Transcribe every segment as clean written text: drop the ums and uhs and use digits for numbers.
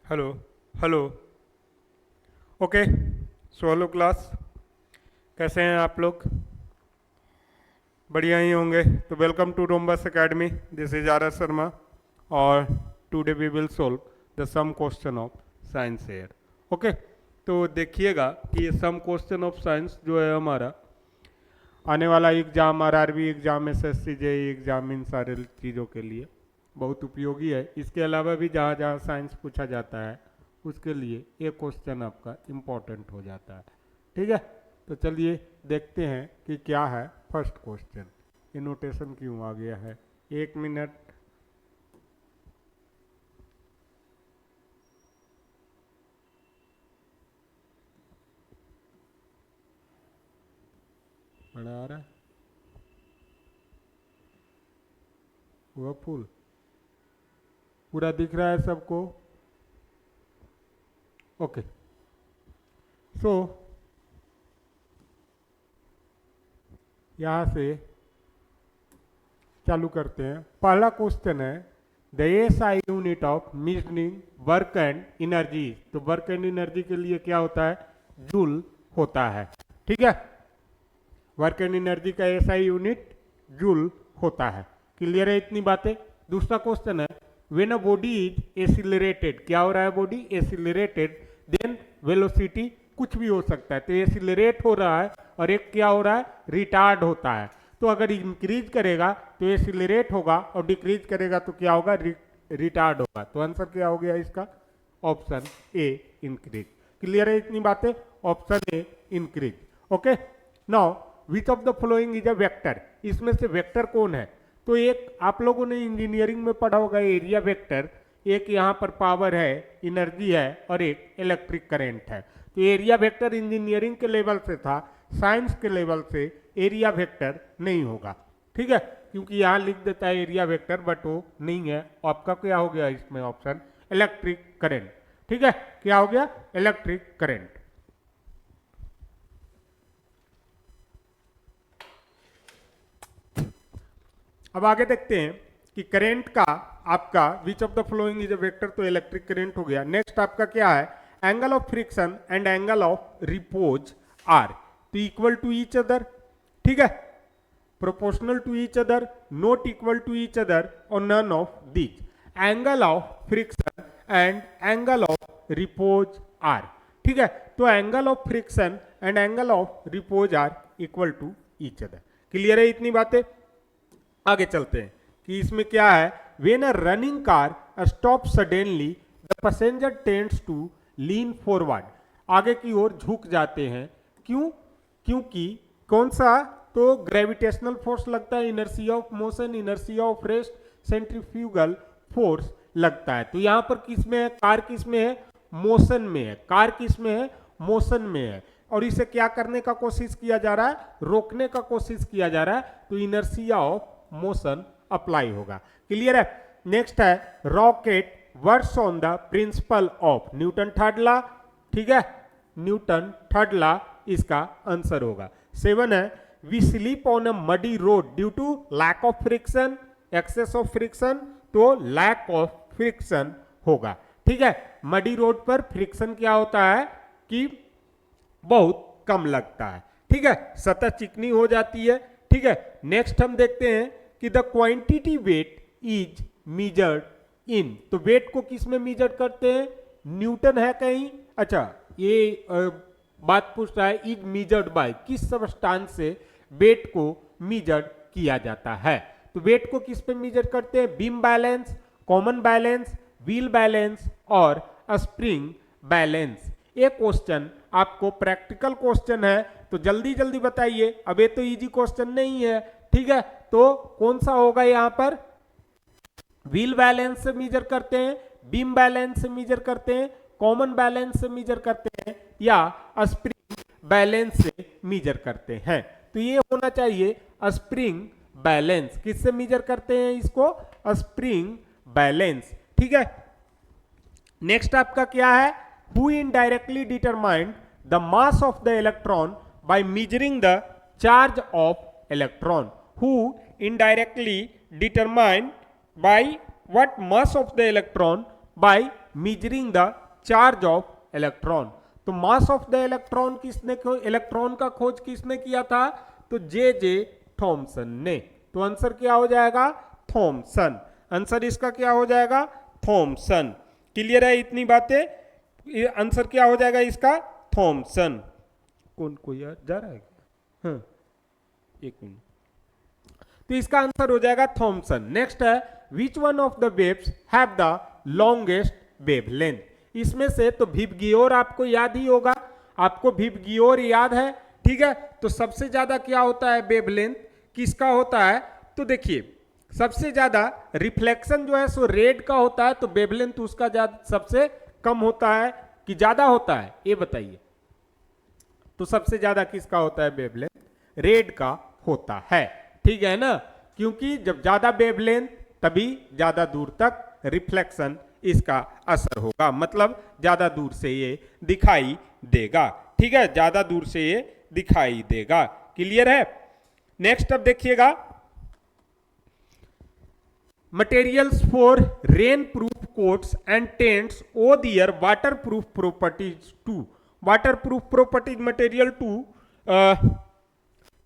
Hello hello. Okay, so hello class, कैसे हैं आप लोग? बढ़िया ही होंगे। तो welcome to Rhombus Academy, this is R S Sharma और today we will solve the some question of science here. Okay, तो देखिएगा कि ये सम क्वेश्चन ऑफ साइंस जो है हमारा आने वाला exam, RRB exam, SSC JEE exam, इन सारे चीज़ों के लिए बहुत उपयोगी है। इसके अलावा भी जहाँ जहाँ साइंस पूछा जाता है उसके लिए ये क्वेश्चन आपका इम्पोर्टेंट हो जाता है। ठीक है, तो चलिए देखते हैं कि क्या है फर्स्ट क्वेश्चन। ये नोटेशन क्यों आ गया है? एक मिनट। बड़ा आ रहा है हुआ फुल, पूरा दिख रहा है सबको? ओके, सो यहाँ से चालू करते हैं। पहला क्वेश्चन है the SI unit of measuring work and energy. तो वर्क एंड एनर्जी के लिए क्या होता है? जूल होता है। ठीक है, वर्क एंड एनर्जी का एसआई यूनिट जूल होता है। क्लियर है इतनी बातें? दूसरा क्वेश्चन है when a body is accelerated. क्या हो रहा है? बॉडी एसिलरेटेड, देन वेलोसिटी कुछ भी हो सकता है। तो एसिलरेट हो रहा है और एक क्या हो रहा है? रिटार्ड होता है। तो अगर इंक्रीज करेगा तो एसिलरेट होगा और डिक्रीज करेगा तो क्या होगा? रिटार्ड होगा। तो आंसर क्या हो गया इसका? Option A, increase. क्लियर है इतनी बातें? Option A, increase. Okay, now which of the following is a vector. इसमें से वेक्टर कौन है? तो एक आप लोगों ने इंजीनियरिंग में पढ़ा होगा एरिया वेक्टर, एक यहाँ पर पावर है, एनर्जी है और एक इलेक्ट्रिक करंट है। तो एरिया वेक्टर इंजीनियरिंग के लेवल से था, साइंस के लेवल से एरिया वेक्टर नहीं होगा। ठीक है, क्योंकि यहाँ लिख देता है एरिया वेक्टर बट वो नहीं है। आपका क्या हो गया इसमें? Option electric current. ठीक है, क्या हो गया? Electric current. अब आगे देखते हैं कि करंट का आपका which of the following is a vector. तो इलेक्ट्रिक करंट हो गया। नेक्स्ट आपका क्या है? Angle of friction and angle of repose are तो इक्वल टू ईच अदर। ठीक है, proportional to each other, not equal to each other और none of these. Angle of friction and angle of repose are. ठीक है, तो angle of friction and angle of repose are equal to each other. Clear है इतनी बातें? आगे चलते हैं कि इसमें क्या है। When a running car stop suddenly the passenger tends to lean forward. आगे की ओर झुक जाते हैं। क्यों? क्योंकि कौन सा? तो ग्रेविटेशनल फोर्स लगता है, inertia of motion, inertia of rest, centrifugal force लगता है। तो यहां पर किस में है? कार किस में है? मोशन में है। कार किस में है? मोशन में है। और इसे क्या करने का कोशिश किया जा रहा है? रोकने का कोशिश किया जा रहा है। तो इनर्शिया ऑफ मोशन अप्लाई होगा। क्लियर है? नेक्स्ट है rocket works on the principle of Newton third law. ठीक है, न्यूटन थर्ड लॉ इसका आंसर होगा। 7 है we sleep on a muddy road due to lack of friction, excess of friction. तो lack of friction होगा। ठीक है, मडी रोड पर फ्रिक्शन क्या होता है कि बहुत कम लगता है। ठीक है, सतह चिकनी हो जाती है। ठीक है, नेक्स्ट हम देखते हैं कि the quantity weight is measured in. तो वेट को किस में मेजर करते हैं? न्यूटन है कहीं? अच्छा, ये बात पूछ रहा है इज मेजर्ड बाय, किस सब्सटेंस से वेट को मेजर किया जाता है। तो वेट को किस पे मेजर करते हैं? Beam balance, common balance, wheel balance और स्प्रिंग बैलेंस। एक क्वेश्चन आपको प्रैक्टिकल क्वेश्चन है, तो जल्दी जल्दी बताइए। अब ये तो इजी क्वेश्चन नहीं है। ठीक है, तो कौन सा होगा यहां पर? व्हील बैलेंस से मेजर करते हैं, बीम बैलेंस से मेजर करते हैं, कॉमन बैलेंस से मेजर करते हैं या स्प्रिंग बैलेंस से मेजर करते हैं। तो ये होना चाहिए स्प्रिंग बैलेंस। किससे मेजर करते हैं इसको? Spring balance. ठीक है, नेक्स्ट आपका क्या है? Who indirectly determined the mass of the electron by measuring the charge of electron. Who indirectly determined by what mass of the electron by measuring the charge of electron. तो mass of the electron electron का खोज किसने किया था? तो J Thomson ने। तो answer क्या हो जाएगा? थॉमसन। आंसर इसका क्या हो जाएगा? थॉमसन। क्लियर है इतनी बातें? आंसर क्या हो जाएगा इसका? थॉमसन। कौन कोई जा रहा है? हाँ, एक मिनट। तो इसका आंसर हो जाएगा थॉमसन। नेक्स्ट है which one of the waves have the longest wavelength. इसमें से तो विबगियोर आपको याद ही होगा, आपको विबगियोर याद है, ठीक है। तो सबसे ज्यादा क्या होता है वेवलेंथ किसका होता है? तो देखिए सबसे ज्यादा रिफ्लेक्शन जो है सो रेड का होता है, तो वेवलेंथ उसका सबसे कम होता है कि ज्यादा होता है, ये बताइए। तो सबसे ज्यादा किसका होता है वेवलेंथ? रेड का होता है, ठीक है ना, क्योंकि जब ज्यादा वेवलेंथ तभी ज्यादा दूर तक रिफ्लेक्शन इसका असर होगा, मतलब ज्यादा दूर से ये दिखाई देगा, ठीक है, ज्यादा दूर से ये दिखाई देगा। क्लियर है? नेक्स्ट अब देखिएगा, materials for rain proof coats and tents owe their water proof properties to. Water proof properties material to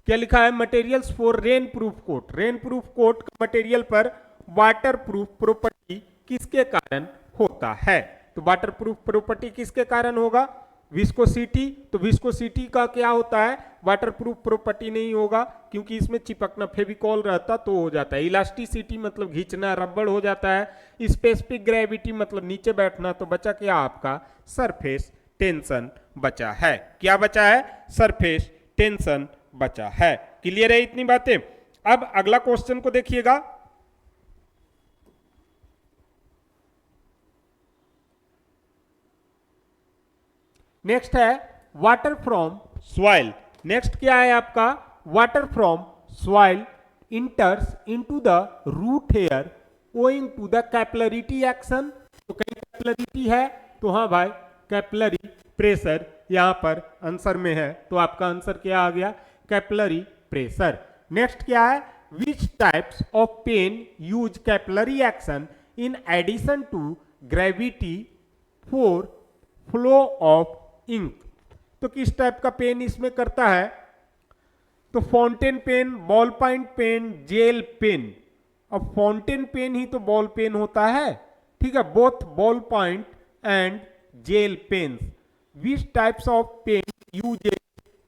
क्या लिखा है? Materials for rain proof coat. Rain proof coat material पर वाटर प्रूफ प्रॉपर्टी किसके कारण होता है? तो वाटर प्रूफ प्रॉपर्टी किसके कारण होगा? विस्कोसिटी। तो विस्कोसिटी का क्या होता है? वाटर प्रूफ प्रॉपर्टी नहीं होगा, क्योंकि इसमें चिपकना फेविकॉल रहता तो हो जाता है। इलास्टिसिटी मतलब खींचना, रबड़ हो जाता है। स्पेसिफिक ग्रेविटी मतलब नीचे बैठना, तो बचा क्या आपका? सरफेस टेंशन बचा है। क्या बचा है? सरफेस टेंशन बचा है। क्लियर है इतनी बातें? अब अगला क्वेश्चन को देखिएगा, नेक्स्ट है वाटर फ्रॉम सॉइल। नेक्स्ट क्या है आपका? Water from soil enters into the root hair owing to the capillarity action. तो कहीं कैपिलरिटी है, तो हाँ भाई कैपिलरी प्रेशर यहां पर आंसर में है, तो आपका आंसर क्या आ गया? Capillary pressure. नेक्स्ट क्या है? Which types of pen use capillary action in addition to gravity for flow of ink. तो किस टाइप का पेन इसमें करता है? तो fountain pen, ball point pen, gel pen. अब फाउंटेन पेन ही तो बॉल पेन होता है, ठीक है, both ball point and gel pens. Which types of pen use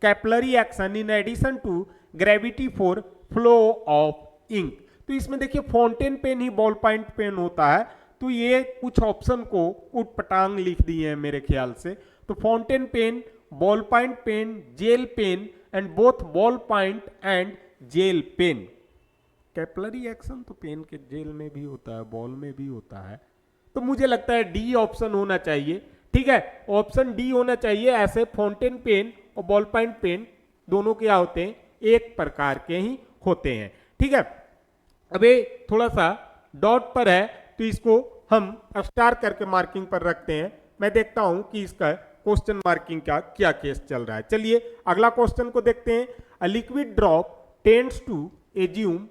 capillary action in addition to gravity for flow of ink. तो इसमें देखिए फाउंटेन पेन ही बॉल पॉइंट पेन होता है, तो ये कुछ ऑप्शन को उटपटांग लिख दिए हैं मेरे ख्याल से। तो fountain pen, ball point pen, gel pen and both ball point and gel pen. Capillary action तो पेन के जेल में भी होता है, बॉल में भी होता है, तो मुझे लगता है डी ऑप्शन होना चाहिए, ठीक है, ऑप्शन डी होना चाहिए। ऐसे फाउंटेन पेन और बॉल पॉइंट पेन दोनों क्या होते हैं? एक प्रकार के ही होते हैं, ठीक है। अब ये थोड़ा सा डॉट पर है, तो इसको हम स्टार करके मार्किंग पर रखते हैं। मैं देखता हूं कि इसका क्वेश्चन मार्किंग का क्या केस चल रहा है। चलिए अगला क्वेश्चन को देखते हैं। A liquid drop tends to assume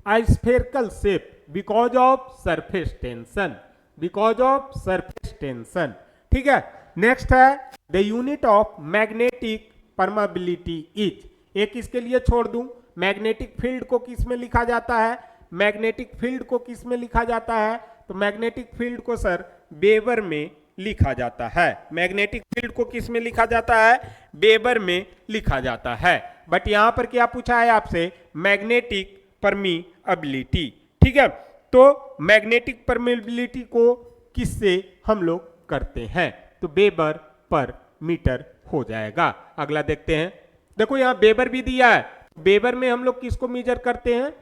a spherical shape because of surface tension, because of surface tension, ठीक है। नेक्स्ट है the unit of magnetic permeability is. एक इसके लिए छोड़ दूं, मैग्नेटिक फील्ड को किस में लिखा जाता है? मैग्नेटिक फील्ड को किस में लिखा जाता है? तो मैग्नेटिक फील्ड को सर वेबर में लिखा जाता है। मैग्नेटिक फील्ड को किस में लिखा जाता है? वेबर में लिखा जाता है। बट यहां पर क्या पूछा है आपसे? मैग्नेटिक परमीबिलिटी, ठीक है। तो मैग्नेटिक परमीबिलिटी को किससे हम लोग करते हैं? तो वेबर पर मीटर हो जाएगा। अगला देखते हैं, देखो यहां वेबर भी दिया है। वेबर में हम लोग किसको मेजर करते हैं?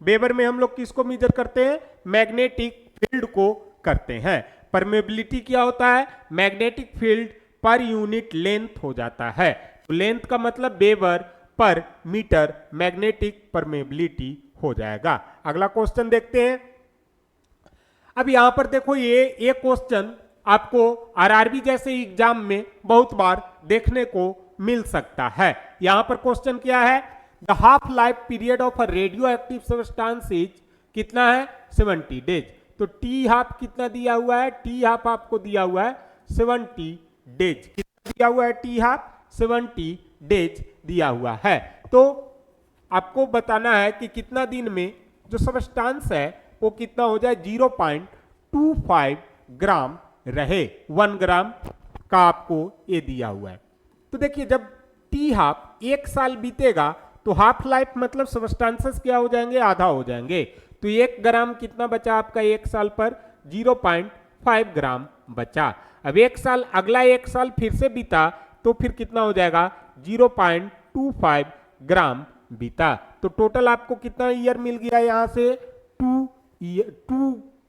वेबर में हम लोग किसको मेजर करते हैं? मैग्नेटिक फील्ड को करते हैं। परमेबिलिटी क्या होता है? Magnetic field per unit length हो जाता है। तो लेंथ का मतलब वेबर पर मीटर मैग्नेटिक परमेबिलिटी हो जाएगा। अगला क्वेश्चन देखते हैं। अब यहां पर देखो ये क्वेश्चन आपको आरआरबी जैसे एग्जाम में बहुत बार देखने को मिल सकता है। यहां पर क्वेश्चन क्या है? The half life period of a radio active substance is कितना है? 70 डेज। तो टी हाफ कितना दिया हुआ है, टी हाफ आपको दिया हुआ है 70 डेज। कितना दिया हुआ है टी हाफ, 70 डेज दिया हुआ है। तो आपको बताना है कि कितना दिन में जो सब्सटेंस है वो कितना हो जाए, 0.25 ग्राम रहे, 1 ग्राम का आपको ये दिया हुआ है। तो देखिए जब टी हाफ 1 साल बीतेगा तो हाफ लाइफ मतलब सब्सटेंसेस क्या हो जाएंगे, आधा हो जाएंगे। तो 1 ग्राम कितना बचा आपका 1 साल पर, 0.5 ग्राम बचा। अब 1 साल, अगला 1 साल फिर से बीता तो फिर कितना हो जाएगा, 0.25 ग्राम बीता। तो टोटल आपको कितना ईयर मिल गया यहाँ से, 2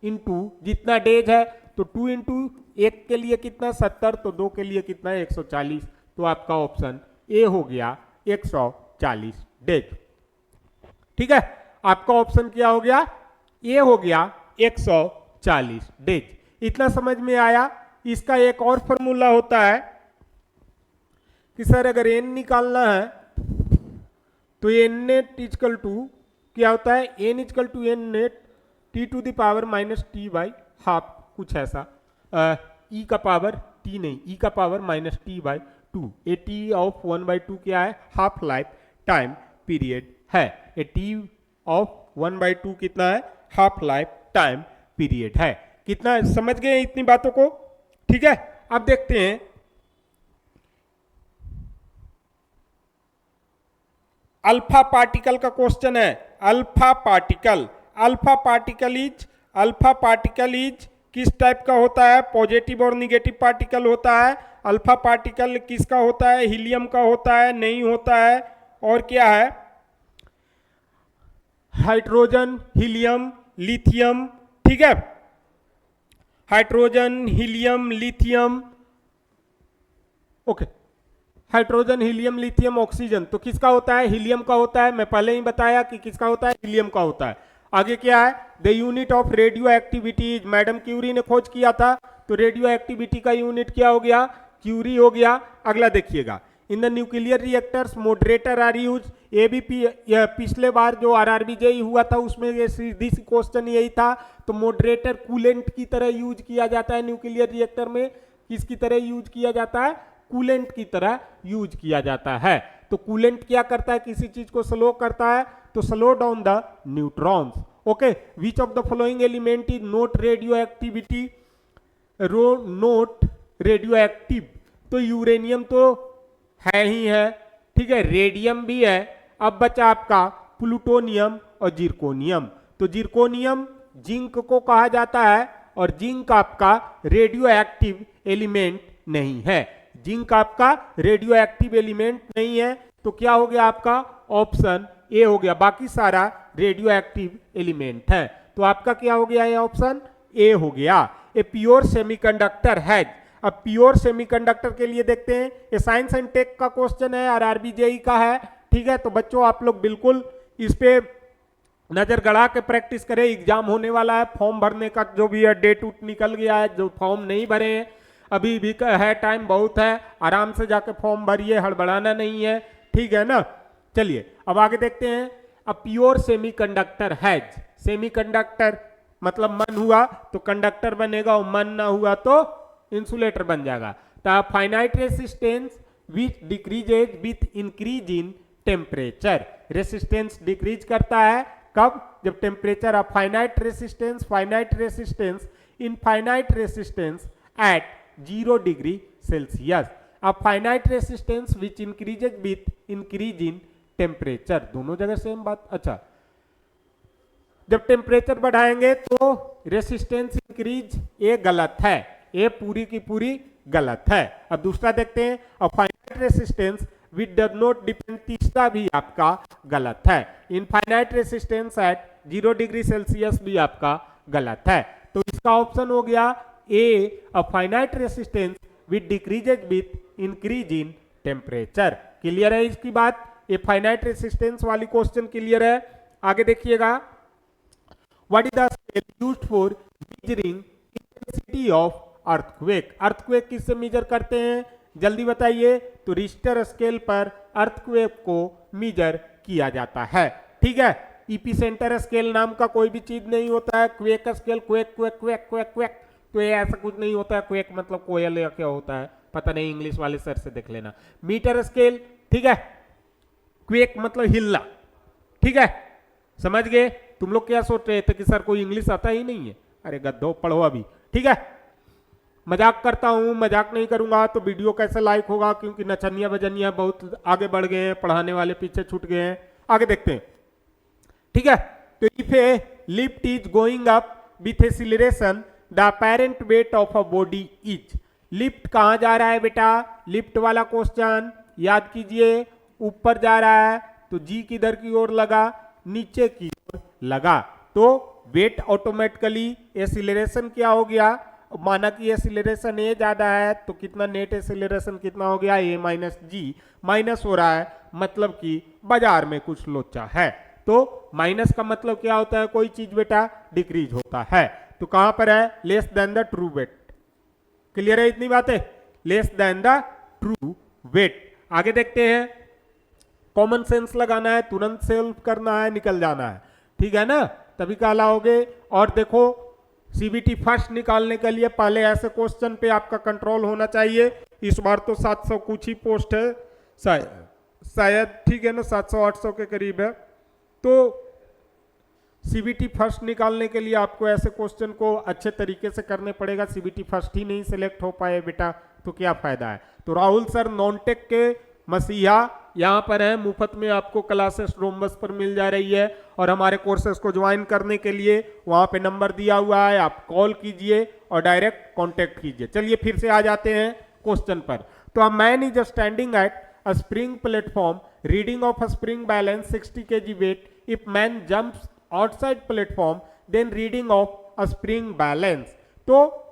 इंटू जितना डेज है तो 2 इंटू 1 के लिए कितना 70, तो 2 के लिए कितना 140। तो आपका ऑप्शन ए हो गया 140 डेज। ठीक है, आपका ऑप्शन क्या हो गया, ए हो गया 140 डेज। इतना समझ में आया। इसका एक और फॉर्मूला होता है कि सर अगर एन निकालना है तो एन नेट इजकल टू क्या होता है, N is equal to N net T to the power minus T by half, कुछ ऐसा, ई का पावर टी नहीं, ई का power minus T by 2। A T of 1/2 क्या है, हाफ लाइफ टाइम पीरियड है। ए टी ऑफ 1/2 कितना है, हाफ लाइफ टाइम पीरियड है। कितना समझ गए इतनी बातों को। ठीक है, अब देखते हैं अल्फा पार्टिकल का क्वेश्चन है। अल्फा पार्टिकल इज किस टाइप का होता है, पॉजिटिव और निगेटिव पार्टिकल होता है। अल्फा पार्टिकल किसका होता है, हीलियम का होता है, नहीं होता है, और क्या है, हाइड्रोजन, हीलियम, लिथियम। ठीक है, hydrogen, helium, lithium, okay, hydrogen, helium, lithium, oxygen. तो किसका होता है, हीलियम का होता है। मैं पहले ही बताया कि किसका होता है, हीलियम का होता है। आगे क्या है, the unit of radio activities, madam Curie ने खोज किया था, तो रेडियो एक्टिविटी का यूनिट क्या हो गया, क्यूरी हो गया। अगला देखिएगा, in the nuclear reactors moderator are use. ये भी पिछले बार जो आरआरबीजेई हुआ था उसमें ये सीधी सी क्वेश्चन यही था। तो मॉडरेटर कूलेंट की तरह यूज किया जाता है न्यूक्लियर रिएक्टर में। किसकी तरह यूज किया जाता है, कूलेंट की तरह यूज किया जाता है। तो कूलेंट क्या करता है, किसी चीज को स्लो करता है, तो slow down the neutrons. Okay, which of the following element is not radio activity, note radio active. तो यूरेनियम तो है ही है, ठीक है, रेडियम भी है। अब बचा आपका प्लूटोनियम और जिरकोनियम। तो जिरकोनियम जिंक को कहा जाता है और जिंक आपका रेडियो एक्टिव एलिमेंट नहीं है। जिंक आपका रेडियो एक्टिव एलिमेंट नहीं है, तो क्या हो गया आपका ऑप्शन ए हो गया। बाकी सारा रेडियो एक्टिव एलिमेंट है, तो आपका क्या हो गया, ये ऑप्शन ए हो गया। A pure semiconductor has. अब प्योर सेमीकंडक्टर के लिए देखते हैं, ये साइंस एंड टेक का क्वेश्चन है, आरआरबीजेई का है। ठीक है, तो बच्चों आप लोग बिल्कुल इस पे नजर गड़ा के प्रैक्टिस करें। एग्जाम होने वाला है, फॉर्म भरने का जो भी है डेट उट निकल गया है। जो फॉर्म नहीं भरे हैं अभी भी है, टाइम बहुत है, आराम से जाके फॉर्म भरिए, हड़बड़ाना नहीं है। ठीक है ना, चलिए अब आगे देखते हैं। A pure semiconductor has, semiconductor मतलब मन हुआ तो कंडक्टर बनेगा और मन ना हुआ तो इंसुलेटर बन जाएगा। तो finite resistance which decreases with increase in temperature. Resistance decrease करता है कब, जब temperature of finite resistance infinite resistance at 0 degree Celsius. अब finite resistance which increases with increase in temperature, दोनों जगह सेम बात। अच्छा, जब टेम्परेचर बढ़ाएंगे तो रेसिस्टेंस इंक्रीज, ये गलत है, ये पूरी की पूरी गलत है। अब दूसरा देखते हैं, a finite resistance which does not depend, तीसरा भी आपका गलत है। Infinite resistance at 0 degree Celsius भी आपका गलत है। तो इसका ऑप्शन हो गया A, a finite resistance which decreases with increase in temperature. Clear है इसकी बात, ये फाइनाइट रेसिस्टेंस वाली क्वेश्चन क्लियर है। आगे देखिएगा, what is the scale used for measuring intensity of earthquake. Earthquake किससे मेजर करते हैं, जल्दी बताइए। तो रिश्टर स्केल पर अर्थक्वेक को मेजर किया जाता है। ठीक है, इपीसेंटर स्केल नाम का कोई भी चीज नहीं होता है। Quake scale, quake quake quake quake quake, तो ये ऐसा कुछ नहीं होता है। क्वेक मतलब कोयल या क्या होता है पता नहीं, इंग्लिश वाले सर से देख लेना। मीटर स्केल, ठीक है, क्वेक मतलब हिलना, ठीक है, समझ गए। तुम लोग क्या सोच रहे थे कि सर कोई इंग्लिश आता ही नहीं है? अरे गद्दो, पढ़ो अभी, ठीक है। मजाक करता हूं, मजाक नहीं करूंगा तो वीडियो कैसे लाइक होगा, क्योंकि नचनिया बजनिया बहुत आगे बढ़ गए हैं, पढ़ाने वाले पीछे छूट गए हैं। आगे देखते हैं, ठीक है। तो if A lift is going up with acceleration the apparent weight of a body is. Lift कहां जा रहा है बेटा? लिफ्ट वाला क्वेश्चन याद कीजिए, ऊपर जा रहा है तो जी किधर की ओर लगा? नीचे की ओर लगा, तो वेट ऑटोमेटिकली एक्सीलरेशन क्या हो गया? माना कि एक्सीलरेशन ए ज्यादा है तो कितना नेट एक्सीलरेशन कितना हो गया? ए माइनस जी। माइनस हो रहा है मतलब कि बाजार में कुछ लोचा है, तो माइनस का मतलब क्या होता है? कोई चीज बेटा डिक्रीज होता है। तो कहां पर है? Less than the true weight. Clear है इतनी बातें? Less than the true weight. आगे देखते हैं, कॉमन सेंस लगाना है, तुरंत सॉल्व करना है, निकल जाना है, ठीक है ना, तभी कहलाओगे। और देखो सीबीटी फर्स्ट निकालने के लिए पहले ऐसे क्वेश्चन पे आपका कंट्रोल होना चाहिए। इस बार तो 700 कुछ ही पोस्ट है शायद, ठीक है ना, 700-800 के करीब है। तो सीबीटी फर्स्ट निकालने के लिए आपको ऐसे क्वेश्चन को अच्छे तरीके से करने पड़ेगा। सीबीटी फर्स्ट ही नहीं सिलेक्ट हो पाए बेटा तो क्या फायदा है? तो राहुल सर नॉनटेक के मसीहा यहाँ पर है, मुफ्त में आपको क्लासेस रोमबस पर मिल जा रही है। और हमारे कोर्सेज को ज्वाइन करने के लिए वहाँ पे नंबर दिया हुआ है, आप कॉल कीजिए और डायरेक्ट कांटेक्ट कीजिए। चलिए फिर से आ जाते हैं क्वेश्चन पर। तो a man is standing at a spring platform, reading of a spring balance 60 kg weight. If man jumps outside platform then reading of a spring balance. तो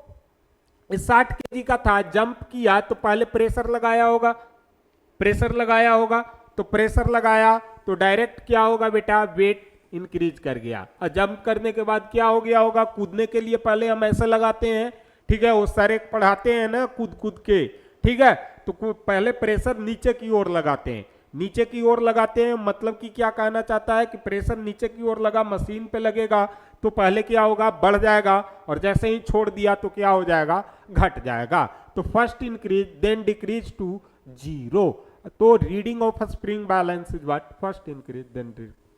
60 kg का था, जंप किया तो पहले प्रेशर लगाया होगा, प्रेशर लगाया होगा, तो प्रेशर लगाया तो डायरेक्ट क्या होगा बेटा? वेट इंक्रीज कर गया। और जंप करने के बाद क्या हो गया होगा? कूदने के लिए पहले हम ऐसे लगाते हैं, ठीक है, वो सारे पढ़ाते हैं ना कूद कूद के, ठीक है। तो पहले प्रेशर नीचे की ओर लगाते हैं, नीचे की ओर लगाते हैं, मतलब कि क्या कहना चाहता है कि प्रेशर नीचे की ओर लगा, मशीन पे लगेगा तो पहले क्या होगा? बढ़ जाएगा, और जैसे ही छोड़ दिया तो क्या हो जाएगा? घट जाएगा। तो first increase then decrease to 0। तो reading of a spring balance is what? First increase then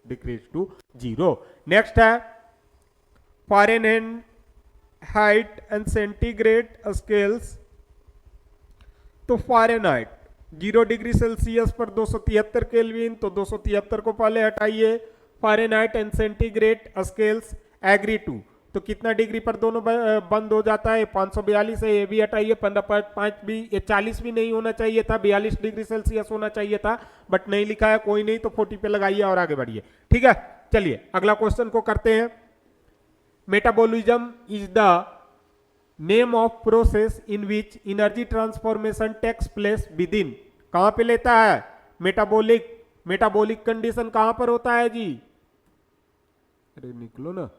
decrease to 0। Next है फ़ारेनहाइट एंड सेंटीग्रेड स्केल्स। तो फ़ारेनहाइट 0 डिग्री सेल्सियस पर 273 केल्विन, तो 273 को पहले हटाइए। Fahrenheit and centigrade scales agree to, तो कितना डिग्री पर दोनों बंद हो जाता है? 542 है, ये भी हटाइए। 15.5 भी, ये 40 भी नहीं होना चाहिए था, 42 डिग्री सेल्सियस होना चाहिए था, बट नहीं लिखा है, कोई नहीं, तो 40 पे लगाइए और आगे बढ़िए, ठीक है। चलिए अगला क्वेश्चन को करते हैं। Metabolism is the name of process in which energy transformation takes place within. कहां पे लेता है? मेटाबॉलिक। मेटाबॉलिक कंडीशन कहां पर होता है जी? अरे निकलो ना।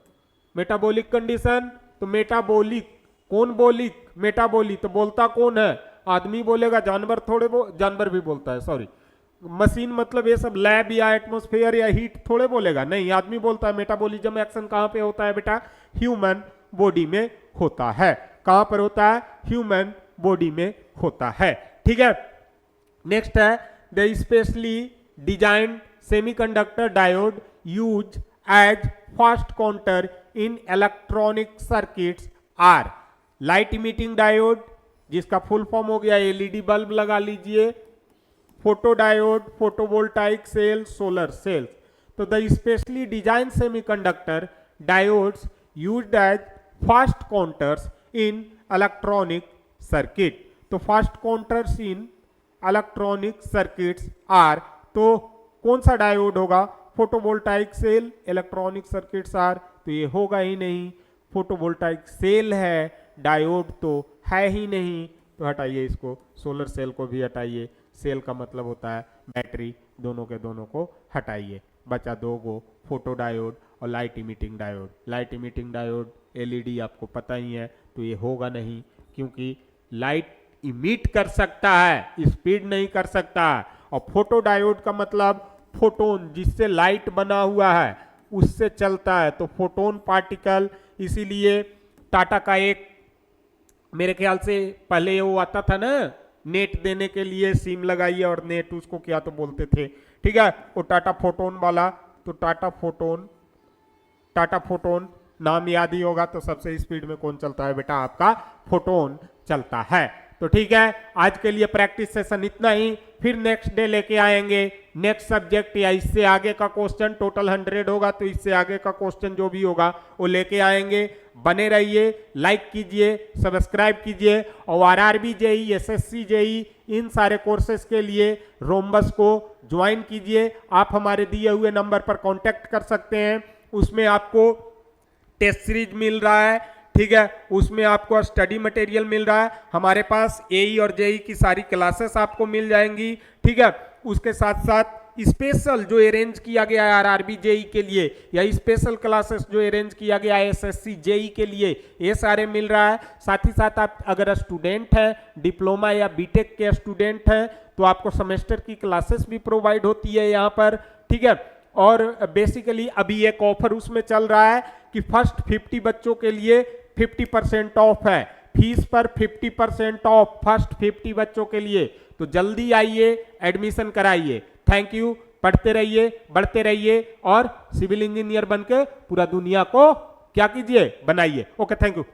मेटाबॉलिक कंडीशन, तो मेटाबॉलिक, कौन बोलिक? मेटाबॉलिक, तो बोलता कौन है? आदमी बोलेगा, जानवर थोड़े जानवर भी बोलता है, सॉरी। मशीन मतलब ये सब लैब या एटमॉस्फेयर या हीट थोड़े बोलेगा, नहीं, आदमी बोलता है। मेटाबॉलिज्म एक्शन कहां पे होता है बेटा? ह्यूमन बॉडी में होता है। कहां पर होता है? ह्यूमन बॉडी में होता है, ठीक है। नेक्स्ट है the specially designed semiconductor diode use as first counter in electronic circuits are light emitting diode, जिसका फुल फॉर्म हो गया एलईडी बल्ब लगा लीजिए, photo diode, photovoltaic cell, solar cells. तो the specially design semiconductor diodes used as first counters in electronic circuit. तो first counters in electronic circuits are, तो कौन सा डायोड होगा? Photovoltaic cell, electronic circuits are, तो ये होगा ही नहीं, फोटोवोल्टाइक सेल है, डायोड तो है ही नहीं, तो हटाइए इसको, सोलर सेल को भी हटाइए, सेल का मतलब होता है बैटरी, दोनों के दोनों को हटाइए, बचा 2 गो, फोटो डायोड और light emitting diode. Light emitting diode LED आपको पता ही है, तो ये होगा नहीं, क्योंकि लाइट इमिट कर सकता है, स्पीड नहीं कर सकता। और फोटो डायोड का मतलब फोटोन, जिससे लाइट बना हुआ है, उससे चलता है। तो फोटोन पार्टिकल, इसीलिए टाटा का एक मेरे ख्याल से पहले वो आता था ना, नेट देने के लिए सिम लगाइए और नेट, उसको क्या तो बोलते थे, ठीक है, वो टाटा फोटोन वाला। तो टाटा फोटोन नाम याद ही होगा। तो सबसे स्पीड में कौन चलता है बेटा, आपका फोटोन चलता है। तो ठीक है, आज के लिए प्रैक्टिस सेशन इतना ही, फिर नेक्स्ट डे लेके आएंगे नेक्स्ट सब्जेक्ट या इससे आगे का क्वेश्चन। टोटल 100 होगा, तो इससे आगे का क्वेश्चन जो भी होगा वो लेके आएंगे। बने रहिए, लाइक कीजिए, सब्सक्राइब कीजिए, और आरआरबी जेई, एसएससी जेई, इन सारे कोर्सेज के लिए रोम्बस को ज्वाइन कीजिए। आप हमारे दिए हुए नंबर पर कांटेक्ट कर सकते हैं, उसमें आपको टेस्ट सीरीज मिल रहा है, ठीक है, उसमें आपको स्टडी मटेरियल मिल रहा है, हमारे पास एई और जेई की सारी क्लासेस आपको मिल जाएंगी, ठीक है। उसके साथ साथ स्पेशल जो अरेंज किया गया है आरआरबी जेई के लिए, या स्पेशल क्लासेस जो अरेंज किया गया है एसएससी जेई के लिए, ये सारे मिल रहा है। साथ ही साथ आप अगर स्टूडेंट हैं, डिप्लोमा या बीटेक के स्टूडेंट हैं, तो आपको सेमेस्टर की क्लासेस भी प्रोवाइड होती है यहाँ पर, ठीक है। और बेसिकली अभी एक ऑफर उसमें चल रहा है कि फर्स्ट 50 बच्चों के लिए 50% ऑफ है, फीस पर 50% ऑफ फर्स्ट 50 बच्चों के लिए। तो जल्दी आइए, एडमिशन कराइए। थैंक यू, पढ़ते रहिए, बढ़ते रहिए, और सिविल इंजीनियर बनके पूरा दुनिया को क्या कीजिए, बनाइए। Okay, thank you.